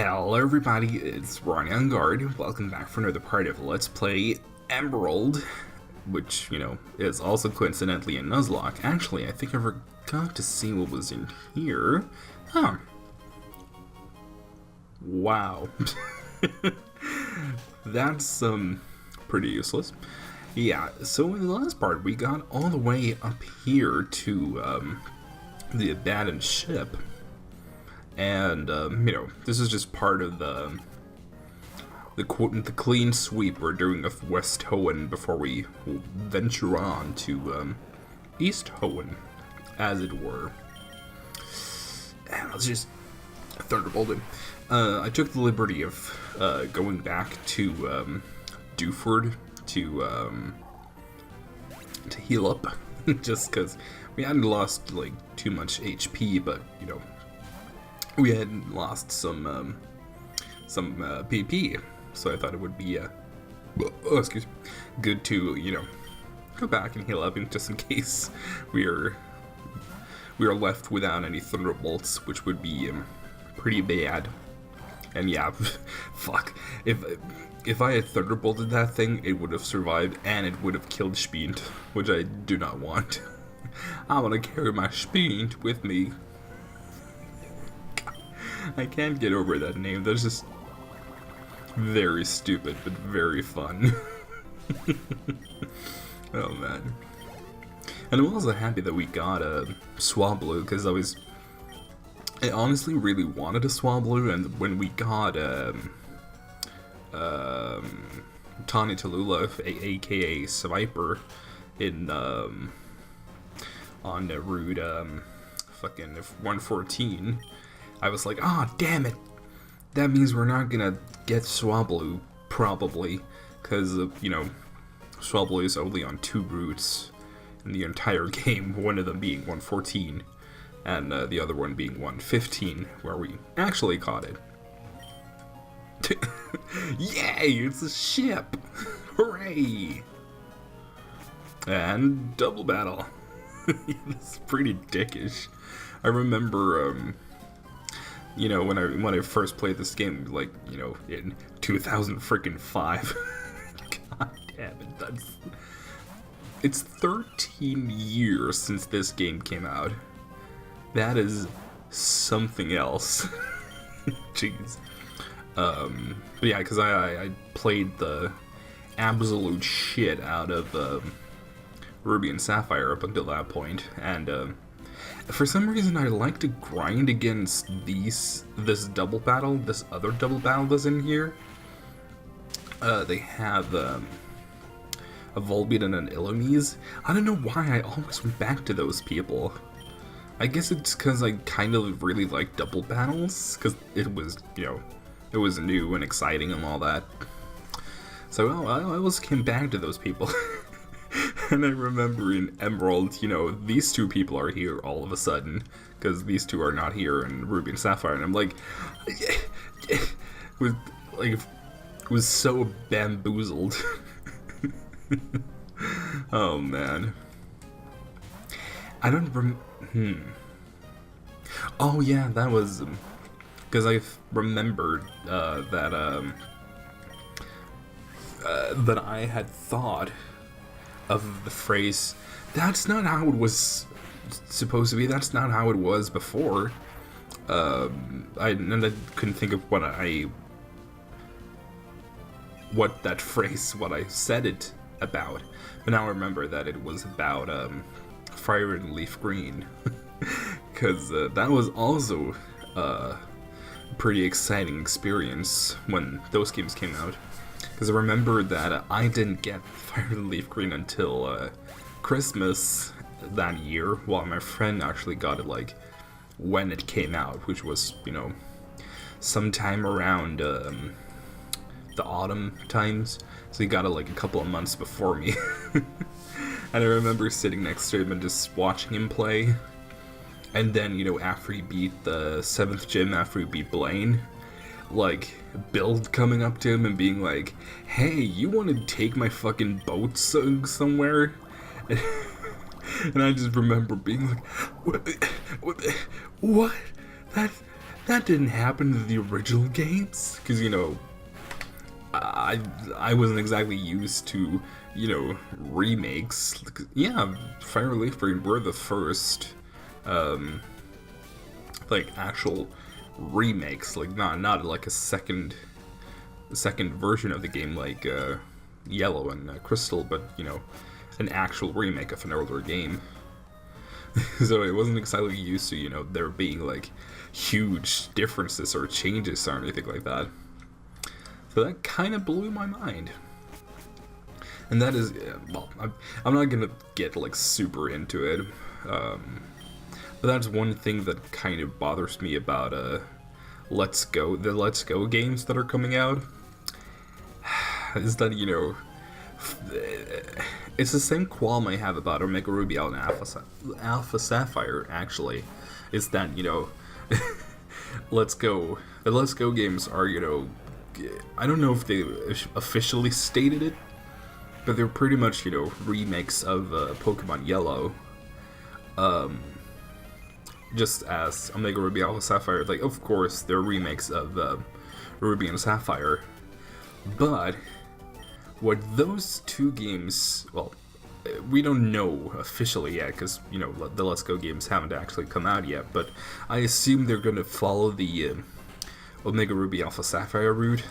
Hello everybody, it's Ronja and Engarde. Welcome back for another part of Let's Play Emerald, which, is also coincidentally a Nuzlocke. Actually, I think I forgot to see what was in here. Huh. Wow. That's, pretty useless. Yeah, so in the last part, we got all the way up here to, the abandoned ship. And, this is just part of the clean sweep we're doing of West Hoenn before we venture on to, East Hoenn, as it were. And let's just thunderbolt it. I took the liberty of, going back to, Dewford to heal up, just because we hadn't lost, like, too much HP, but, we had lost some PP, so I thought it would be, good to, go back and heal up just in case we are left without any thunderbolts, which would be pretty bad. And yeah, fuck, if I had thunderbolted that thing, it would have survived and it would have killed Spiend, which I do not want. I want to carry my Spiend with me. I can't get over that name. That's just very stupid, but very fun. Oh man. And I'm also happy that we got a Swablu, because I honestly really wanted a Swablu, and when we got Tani Tallulah, aka Swiper, in on the route fucking 114, I was like, ah, damn it! That means we're not gonna get Swablu, probably, because, Swablu is only on 2 routes in the entire game, one of them being 114, and the other one being 115, where we actually caught it. Yay! It's a ship! Hooray! And double battle. It's pretty dickish. I remember, when I first played this game, like, in 2005. God damn it, it's 13 years since this game came out. That is something else. Jeez. But yeah, because I played the absolute shit out of Ruby and Sapphire up until that point, and for some reason I like to grind against this double battle, this other double battle that's in here. They have a Volbeat and Illumise. I don't know why I always went back to those people. I guess it's because I kind of really like double battles, because it was, it was new and exciting and all that. So I always came back to those people. And I remember in Emerald, these two people are here all of a sudden, because these two are not here in Ruby and Sapphire, and I'm like, was so bamboozled. Oh man. I don't Oh yeah, that was, because I remembered that I had thought of the phrase, that's not how it was supposed to be, that's not how it was before. I couldn't think of what I said it about, but now I remember that it was about Fire and Leaf Green, because that was also a pretty exciting experience when those games came out. Because I remember that I didn't get Fire and Leaf Green until Christmas that year, while my friend actually got it, like, when it came out, which was, sometime around the autumn times. So he got it, like, a couple of months before me. And I remember sitting next to him and just watching him play. And then, after he beat the 7th gym, after he beat Blaine, like, Build coming up to him and being like, hey, you want to take my fucking boat somewhere? And I just remember being like, what? that didn't happen to the original games, because, you know, I wasn't exactly used to, you know, remakes. Yeah, Fire and Leaf Green were the first, like, actual remakes, like, not like a second version of the game like Yellow and Crystal, but, you know, an actual remake of an older game. So I wasn't exactly used to, you know, there being like huge differences or changes or anything like that. So that kind of blew my mind. And that is, well, I'm not gonna get like super into it, but that's one thing that kind of bothers me about the Let's Go games that are coming out, is that, you know, it's the same qualm I have about Omega Ruby and Alpha Sapphire, actually, is that, you know, the Let's Go games are, you know, I don't know if they officially stated it, but they're pretty much, you know, remakes of Pokemon Yellow. Just as Omega Ruby Alpha Sapphire, like, of course, they're remakes of Ruby and Sapphire. But what those two games, well, we don't know officially yet, because, you know, the Let's Go games haven't actually come out yet, but I assume they're going to follow the Omega Ruby Alpha Sapphire route,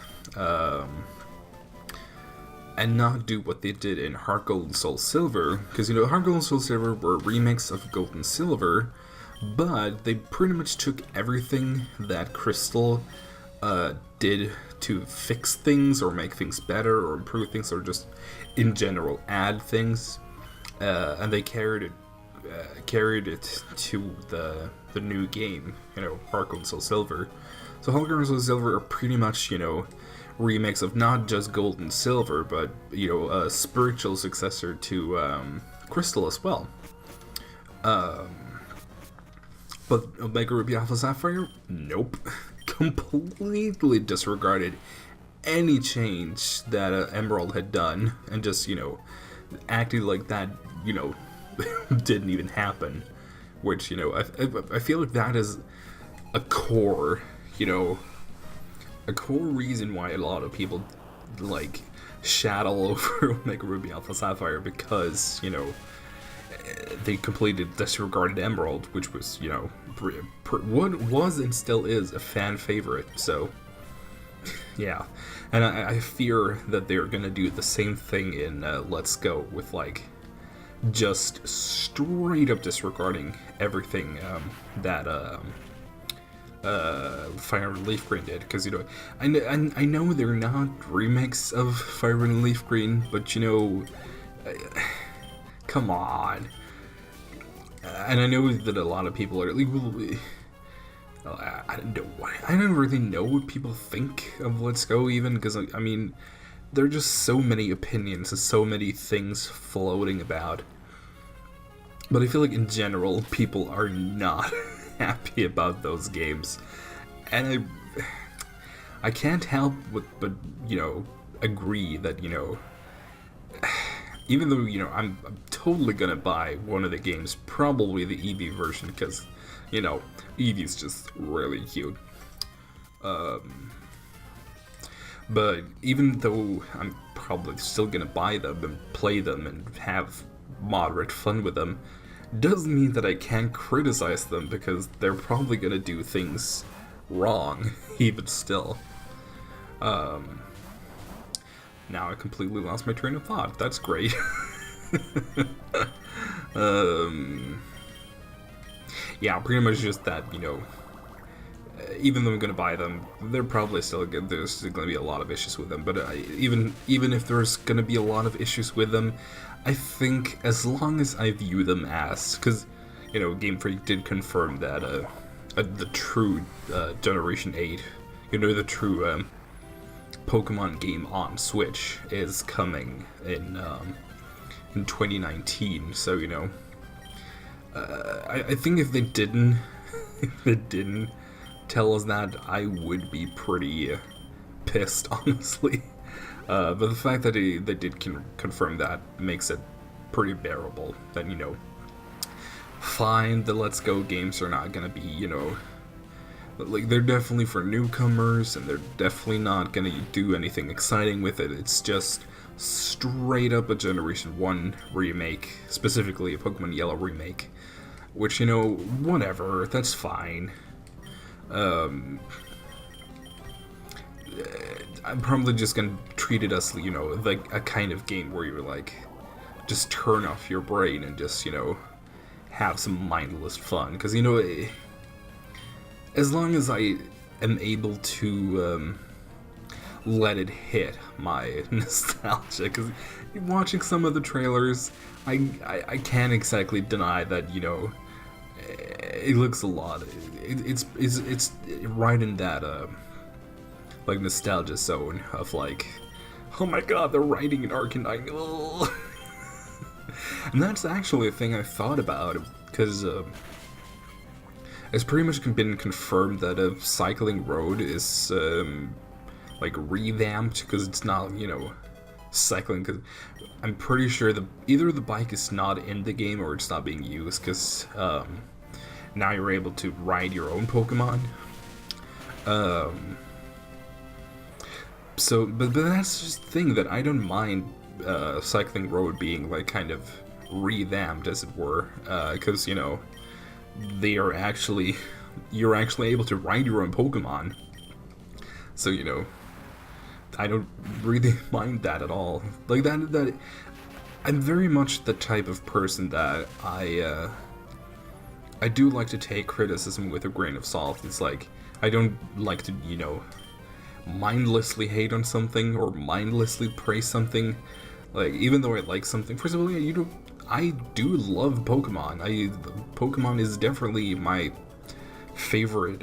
and not do what they did in Heart Gold and Soul Silver, because, you know, Heart Gold and Soul Silver were remakes of Gold and Silver, but they pretty much took everything that Crystal did to fix things or make things better or improve things or just in general add things, and they carried it to the new game, you know, Heart Gold and Soul Silver. So Heart Gold and Soul Silver are pretty much, you know, remakes of not just Gold and Silver, but, you know, a spiritual successor to Crystal as well. But Omega Ruby Alpha Sapphire, nope. Completely disregarded any change that Emerald had done, and just, you know, acted like that, you know, didn't even happen. Which, you know, I feel like that is a core, you know, a core reason why a lot of people, like, shadow over Omega Ruby Alpha Sapphire, because, you know, they completely disregarded Emerald, which was, you know, what was and still is a fan favorite. So, yeah, and I fear that they're gonna do the same thing in Let's Go, with, like, just straight up disregarding everything that Fire and Leaf Green did, because, you know, I know they're not remakes of Fire and Leaf Green, but, you know, come on. And I know that a lot of people are like, I don't know. I don't really know what people think of Let's Go, even, because, I mean, there are just so many opinions and so many things floating about. But I feel like in general, people are not happy about those games, and I can't help but, you know, agree that, you know, even though, you know, I'm totally gonna buy one of the games, probably the Eevee version, because, you know, Eevee's just really cute. But even though I'm probably still gonna buy them and play them and have moderate fun with them, doesn't mean that I can't criticize them, because they're probably gonna do things wrong, even still. Now I completely lost my train of thought. That's great. Yeah, pretty much just that, you know, even though I'm gonna buy them, they're probably still good. There's still gonna be a lot of issues with them, but even if there's gonna be a lot of issues with them, I think as long as I view them as, because, you know, Game Freak did confirm that the true Generation 8, you know, the true Pokemon game on Switch is coming in 2019. So, you know, I think if they didn't tell us that, I would be pretty pissed, honestly. But the fact that they did confirm that makes it pretty bearable. That, you know, fine, the Let's Go games are not gonna be, you know, Like, they're definitely for newcomers, and they're definitely not gonna do anything exciting with it. It's just straight up a Generation 1 remake, specifically a Pokemon Yellow remake. Which, you know, whatever, that's fine. I'm probably just gonna treat it as, you know, like a kind of game where you're like, just turn off your brain and just, you know, have some mindless fun. Because, you know, as long as I am able to let it hit my nostalgia, because watching some of the trailers, I can't exactly deny that, you know, it looks a lot. It's right in that like nostalgia zone of like, oh my god, they're writing an Arcanine. And that's actually a thing I thought about, because it's pretty much been confirmed that a Cycling Road is like revamped, because it's not, you know, cycling, because I'm pretty sure either the bike is not in the game or it's not being used, because now you're able to ride your own Pokemon. So, but that's just the thing, that I don't mind Cycling Road being like kind of revamped, as it were, because, you know, you're actually able to ride your own Pokemon. So, you know, I don't really mind that at all. Like that I'm very much the type of person that I do like to take criticism with a grain of salt. It's like, I don't like to, you know, mindlessly hate on something or mindlessly praise something. Like, even though I like something, first of all, yeah, you know, I do love Pokemon. Pokemon is definitely my favorite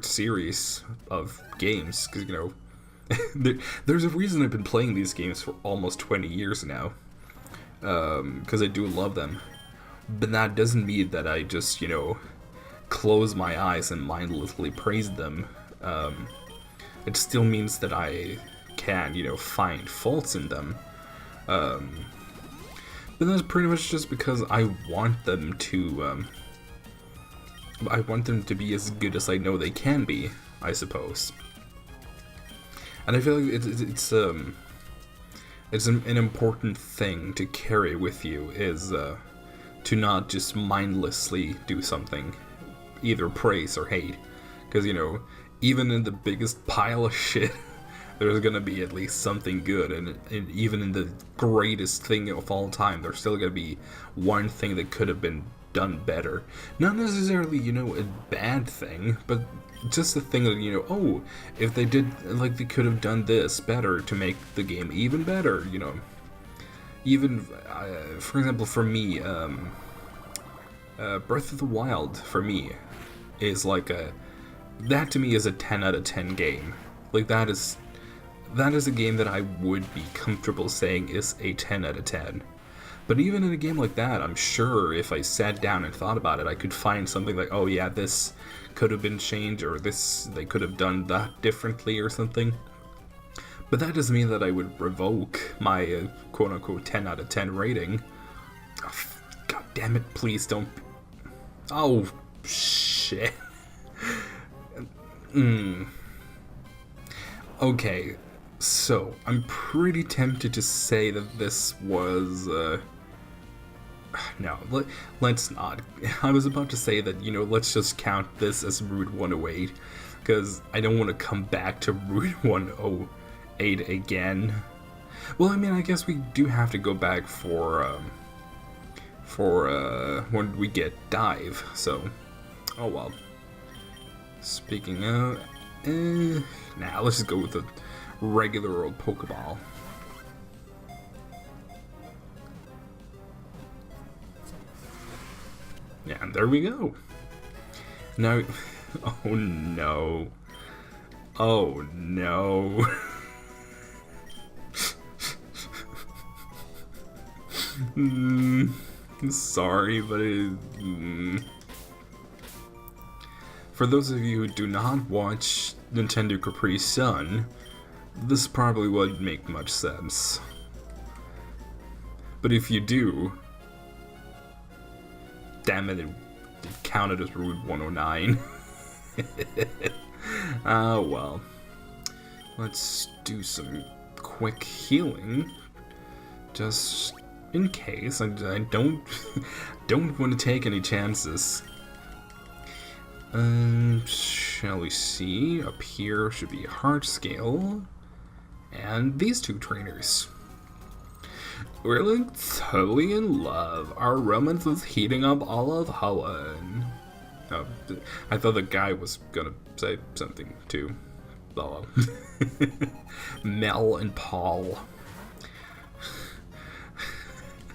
series of games, because, you know, there's a reason I've been playing these games for almost 20 years now, because I do love them. But that doesn't mean that I just, you know, close my eyes and mindlessly praise them. It still means that I can, you know, find faults in them. But that's pretty much just because I want them to be as good as I know they can be, I suppose. And I feel like it's an important thing to carry with you, is to not just mindlessly do something, either praise or hate. Because, you know, even in the biggest pile of shit, there's gonna be at least something good, and even in the greatest thing of all time, there's still gonna be one thing that could have been done better. Not necessarily, you know, a bad thing, but just the thing that, you know, oh, if they did, like, they could have done this better to make the game even better, you know. Even, for example, for me, Breath of the Wild, for me, is like that to me is a 10 out of 10 game. Like, that is a game that I would be comfortable saying is a 10 out of 10. But even in a game like that, I'm sure if I sat down and thought about it, I could find something like, oh yeah, this could have been changed, or they could have done that differently or something. But that doesn't mean that I would revoke my quote-unquote 10 out of 10 rating. Oh, God damn it, please don't. Oh, shit. Okay, so I'm pretty tempted to say that this was, no, let's not. I was about to say that, you know, let's just count this as Route 108, because I don't want to come back to Route 108 again. Well, I mean, I guess we do have to go back for when we get Dive, so, oh well. Speaking of, nah, let's just go with the regular old Pokeball. Yeah, and there we go. Now, oh no. Oh no. Sorry, but for those of you who do not watch Nintendo Capri Sun, this probably wouldn't make much sense. But if you do, damn it, it counted as Route 109. Well. Let's do some quick healing. Just in case. I don't don't want to take any chances. Shall we see? Up here should be heart scale. And these two trainers. We're like totally in love. Our romance is heating up all of Holland. Oh, I thought the guy was gonna say something too. Oh. Mel and Paul.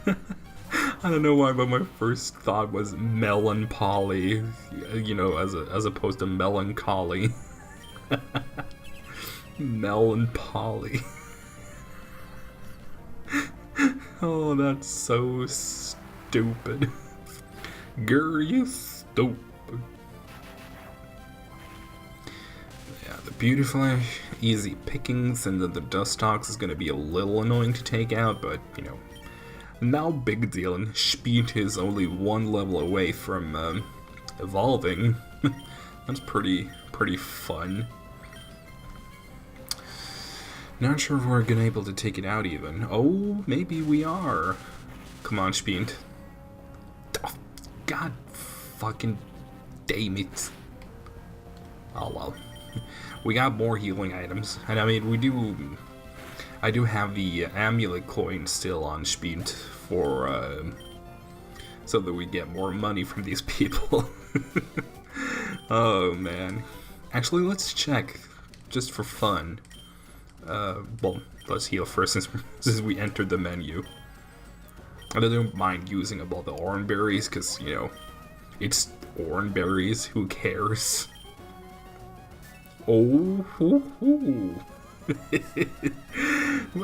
I don't know why, but my first thought was melancholy, you know, as opposed to melancholy. Melancholy. Oh, that's so stupid. Girl, you stupid. Yeah, the beautiful, easy pickings, and then the dust ox is going to be a little annoying to take out, but, you know, no big deal, and Speed is only one level away from evolving. That's pretty fun. Not sure if we're gonna able to take it out even. Oh, maybe we are. Come on, Speed. Oh, God fucking damn it. Oh well. We got more healing items. And I mean, I do have the amulet coin still on Speed for, so that we get more money from these people. Oh, man. Actually, let's check, just for fun. Well, let's heal first since we entered the menu. I don't mind using up all the orange berries, because, you know, it's orange berries, who cares? Oh,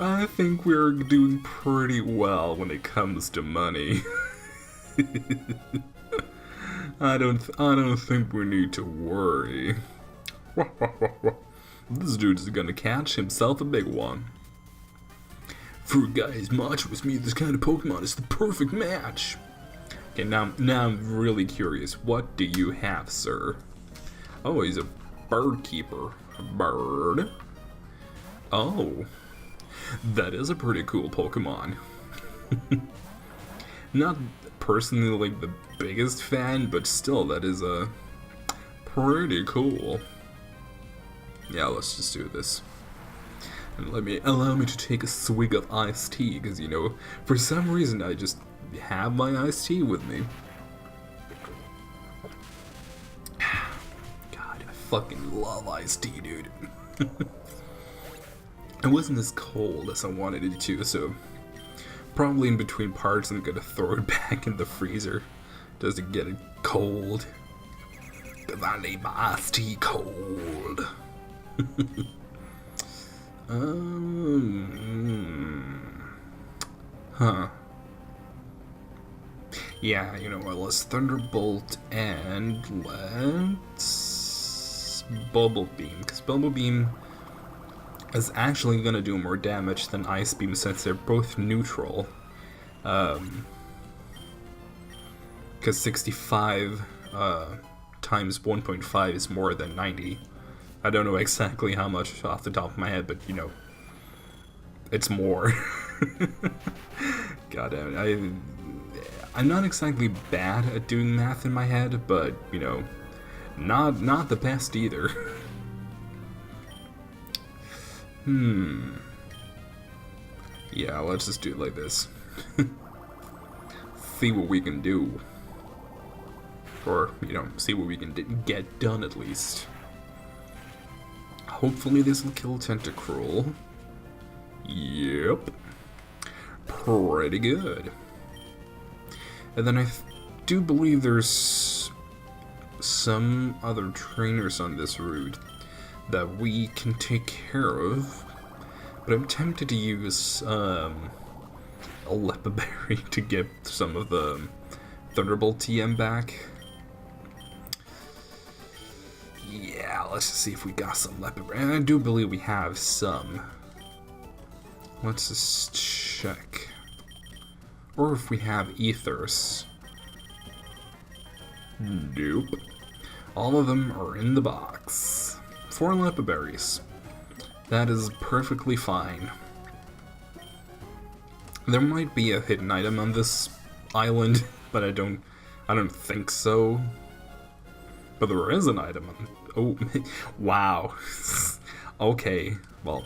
I think we're doing pretty well when it comes to money. I don't think we need to worry. This dude is gonna catch himself a big one. For a guy as macho as me, this kind of Pokemon is the perfect match. Okay, now I'm really curious. What do you have, sir? Oh, he's a bird keeper. A bird. Oh, that is a pretty cool Pokemon. Not personally like the biggest fan, but still, that is a pretty cool. Yeah, let's just do this. And allow me to take a swig of iced tea, because, you know, for some reason I just have my iced tea with me. God, I fucking love iced tea, dude. It wasn't as cold as I wanted it to, so probably in between parts I'm gonna throw it back in the freezer just to get it cold. Because I need my iced tea cold. Huh. Yeah, you know what, let's Thunderbolt and let's Bubble Beam, because Bubble Beam is actually gonna do more damage than Ice Beam since they're both neutral. Because 65 times 1.5 is more than 90. I don't know exactly how much off the top of my head, but, you know, it's more. God damn it. I'm not exactly bad at doing math in my head, but, you know, not the best either. Yeah, let's just do it like this. See what we can do. Or, you know, see what we can get done at least. Hopefully this will kill Tentacruel. Yep. Pretty good. And then I do believe there's some other trainers on this route that we can take care of. But I'm tempted to use a Lepaberry to get some of the Thunderbolt TM back. Yeah, let's just see if we got some Lepaberry. And I do believe we have some. Let's just check. Or if we have Ethers. Nope. All of them are in the box. 4 lepiberries. That is perfectly fine. There might be a hidden item on this island, but I don't think so. But there is an item on... Oh, wow. Okay, well,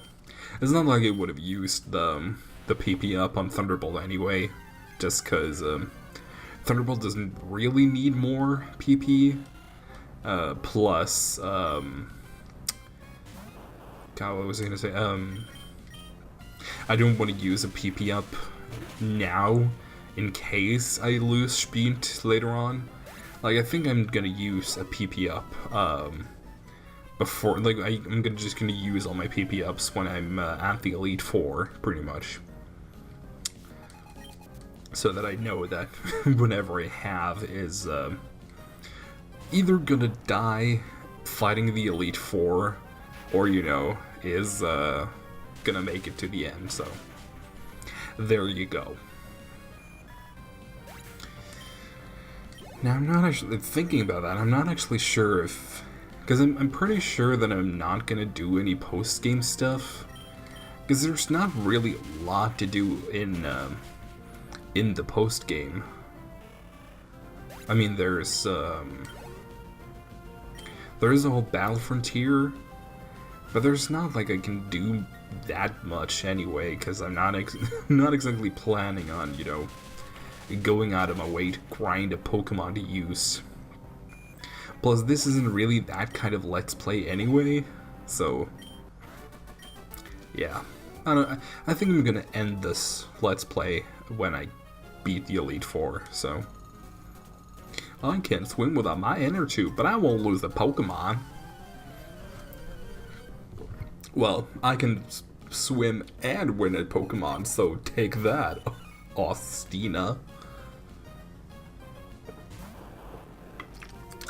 it's not like it would have used the PP up on Thunderbolt anyway, just because Thunderbolt doesn't really need more PP. Plus, God, what was I gonna say? I don't want to use a PP up now in case I lose speed later on. Like, I think I'm gonna use a PP up before, like, I'm just gonna use all my PP ups when I'm at the Elite Four, pretty much. So that I know that whenever I have is either gonna die fighting the Elite Four, or, you know, is gonna make it to the end, so there you go. Now, I'm not actually thinking about that. I'm not actually sure if... Because I'm pretty sure that I'm not gonna do any post-game stuff. Because there's not really a lot to do in the post-game. I mean, there's a whole Battle Frontier, but there's not like I can do that much anyway, because I'm not exactly planning on, you know, going out of my way to grind a Pokemon to use. Plus, this isn't really that kind of Let's Play anyway, so yeah. I think I'm gonna end this Let's Play when I beat the Elite Four, so. I can't swim without my inner tube, but I won't lose the Pokemon. Well, I can swim and win at Pokemon, so take that, Austina.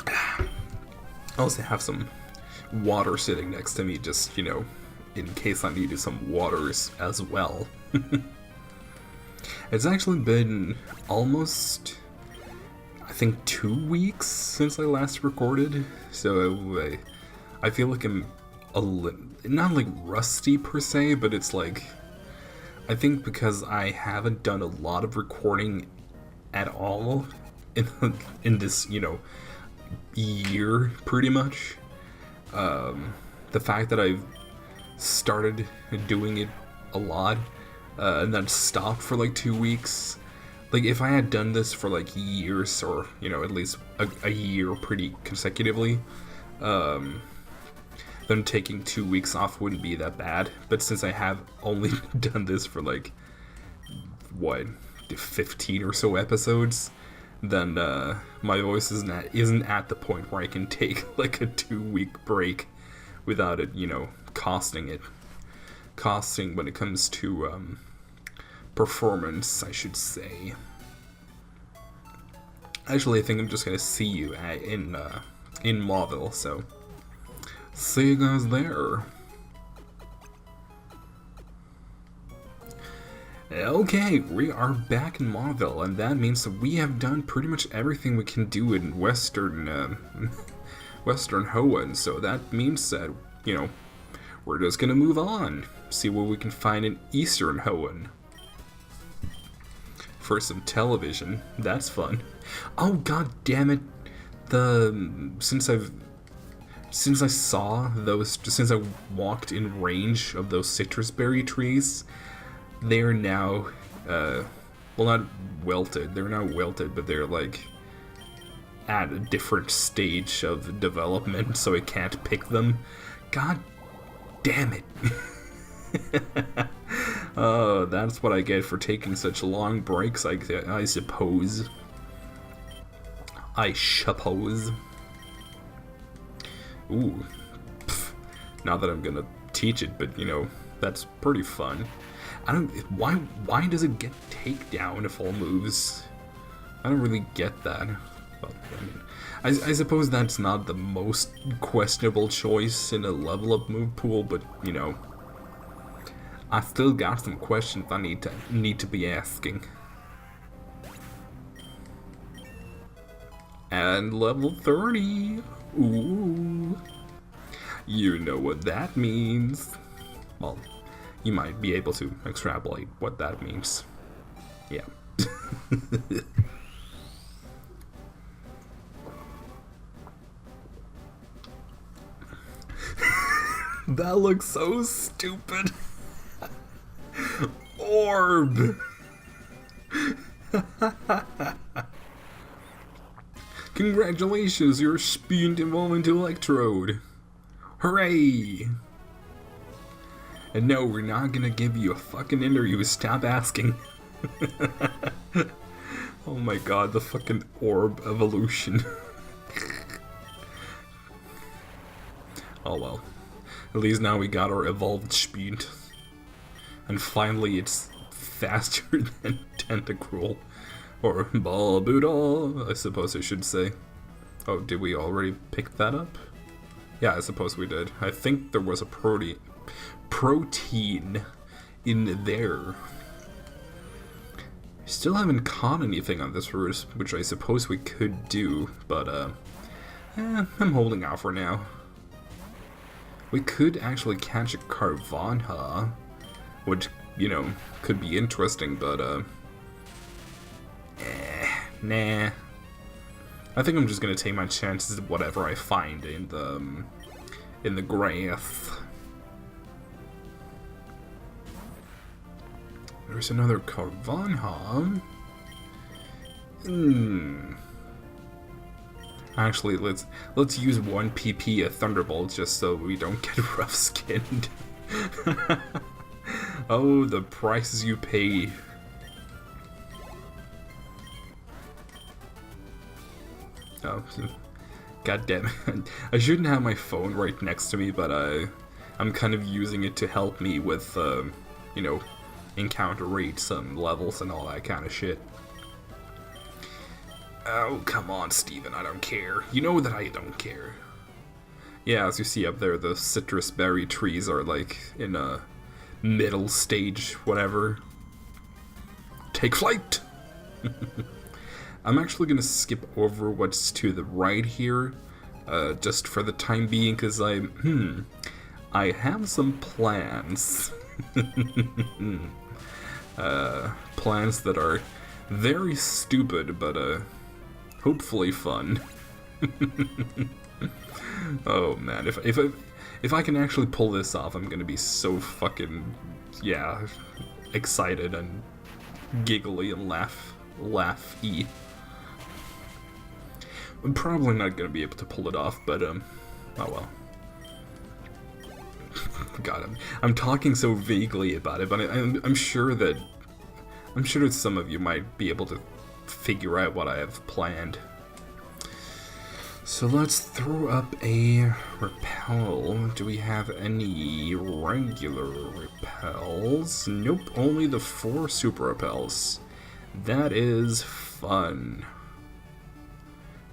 I also have some water sitting next to me, just, you know, in case I needed some waters as well. It's actually been almost, I think, 2 weeks since I last recorded, so I feel like I'm not like rusty per se, but it's like, I think because I haven't done a lot of recording at all in this, you know, year, pretty much. The fact that I've started doing it a lot, and then stopped for like 2 weeks. Like, if I had done this for like years, or, you know, at least a year pretty consecutively, then taking 2 weeks off wouldn't be that bad. But since I have only done this for like, what, 15 or so episodes, then my voice isn't at the point where I can take like a 2-week break without it, you know, costing when it comes to performance, I should say. Actually, I think I'm just gonna see you in Mauville, so see you guys there. Okay, we are back in Mauville, and that means that we have done pretty much everything we can do in Western Hoenn, so that means that, you know, we're just gonna move on, see what we can find in Eastern Hoenn. For some television, that's fun. Oh, god damn it, since I walked in range of those citrus berry trees, they are now, well, not wilted, they're not wilted, but they're, like, at a different stage of development, so I can't pick them. God damn it. Oh, that's what I get for taking such long breaks, I suppose. I suppose. Ooh. Pff, not that I'm gonna teach it, but, you know, that's pretty fun. Why does it get takedown if all moves? I don't really get that. Well, I mean, I suppose that's not the most questionable choice in a level up move pool, but, you know, I still got some questions I need to be asking. And level 30. Ooh. You know what that means. Well, you might be able to extrapolate what that means. Yeah. That looks so stupid. Orb! Congratulations, you're Spient evolving to Electrode. Hooray! And no, we're not gonna give you a fucking interview, stop asking. Oh my god, the fucking orb evolution. Oh well. At least now we got our evolved Spient. And finally it's faster than Tentacruel. Or Balboodle, I suppose I should say. Oh, did we already pick that up? Yeah, I suppose we did. I think there was a protein in there. Still haven't caught anything on this route, which I suppose we could do, but I'm holding out for now. We could actually catch a Carvanha, which, you know, could be interesting, but nah. I think I'm just gonna take my chances of whatever I find in the grass. There's another Carvanha. Actually, let's use 1 PP a Thunderbolt just so we don't get rough skinned. Oh, the prices you pay. Oh, god damn it. I shouldn't have my phone right next to me, but I'm kind of using it to help me with, you know, encounter rates and levels and all that kind of shit. Oh, come on, Steven, I don't care. You know that I don't care. Yeah, as you see up there, the citrus berry trees are like in a middle stage, whatever. Take flight! I'm actually gonna skip over what's to the right here, just for the time being, because I have some plans. Plans that are very stupid, but hopefully fun. Oh man, if I can actually pull this off, I'm gonna be so fucking, yeah, excited and giggly and laugh-y. I'm probably not gonna be able to pull it off, but oh well. God, I'm talking so vaguely about it, but I'm sure that some of you might be able to figure out what I have planned. So let's throw up a repel. Do we have any regular repels? Nope, only the 4 super repels. That is fun.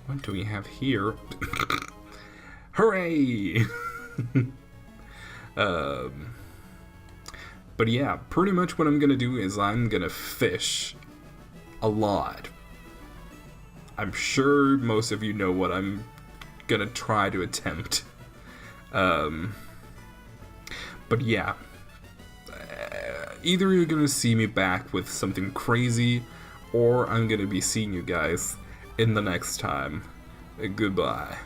What do we have here? Hooray! But yeah, pretty much what I'm gonna do is I'm gonna fish a lot. I'm sure most of you know what I'm gonna try to attempt. But yeah, either you're gonna see me back with something crazy, or I'm gonna be seeing you guys in the next time. Goodbye.